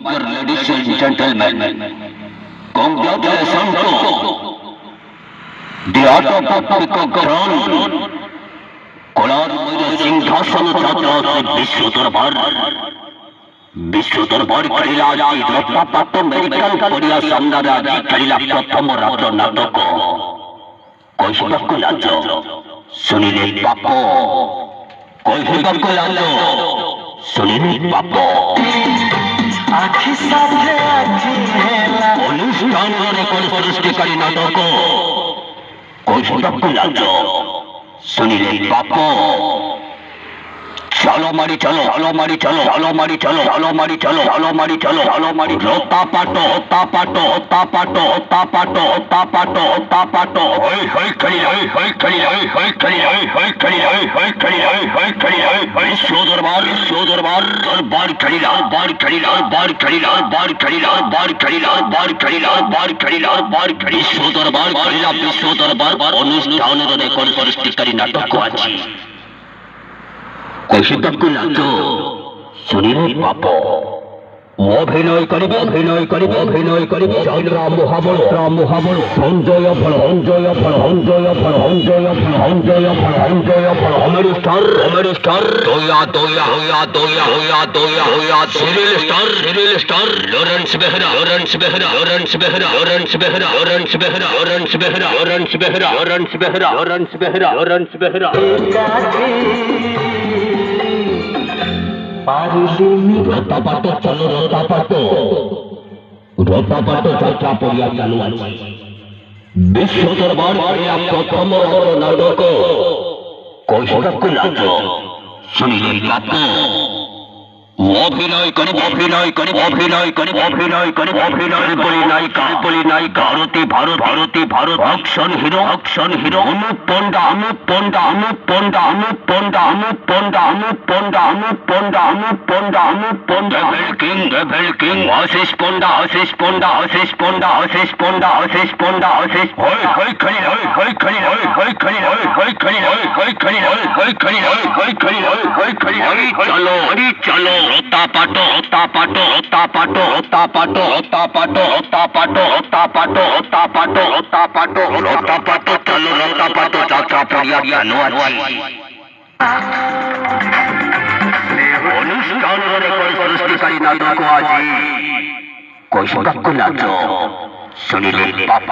Dear ladies and gentlemen, congratulations to the autopoptic crown, Kolar मेरे सिंहासन चाचा से विश्व दरबार करिला जी रत्नापात मेडिकल पड़िया सामनारे आज करिला प्रथम रात्र नाटक কৈশবাক্য লাজ শুনিলে পাপ কৈশবাক্য লাজ শুনিলে পাপ আখি সাথে আখি হেলা অনুষ্ঠান রেকর্ড সৃষ্টিকারী নাটক কৈশবাক্য লাজ শুনিলে পাপ चलो मारी चलो चलो मारी चलो चलो मारी चलो चलो मारी चलो चलो मारी चलो चलो मारी होता पाटो होता पाटो होता पाटो होता पाटो होता पाटो होता पाटो होय होय खड़ी होय होय खड़ी होय होय खड़ी होय होय खड़ी होय होय खड़ी होय होय खड़ी होय होय शो दरबार बार खड़ी लाल बार खड़ी लाल बार खड़ी लाल बार खड़ी लाल बार खड़ी लाल बार खड़ी लाल बार खड़ी लाल बार खड़ी शो दरबार खड़ीला विश्व दरबार अनुष्ठानेर रेकर्ड सृष्टिकारी नाटक আছে কৈশবাক্য লাজ শুনিলে পাপ অভিনয় করিবে চন্দ্রা মহাবল সঞ্জয় ফল অমেরু স্টার দয়া সিরিল স্টার লরেন্স বেহরা রতাপাট চলো রতাপাট যাত্রা পড়িয়া চালু আছে বিশ্ব দরবার প্রথম নাটক কৈশবাক্য লাজ শুনিলে পাপ অভিনয় করি বলি নায়িকা Bharati action hero Anup Panda devil king Ashish Panda হয় খড়ি চলো होता पाटो चलो रोता पाटो যাত্রা পড়িয়া চালু আছে অনুষ্ঠান রেকর্ড সৃষ্টিকারী নাটক আজি কৈশবাক্য লাজ শুনিলে পাপ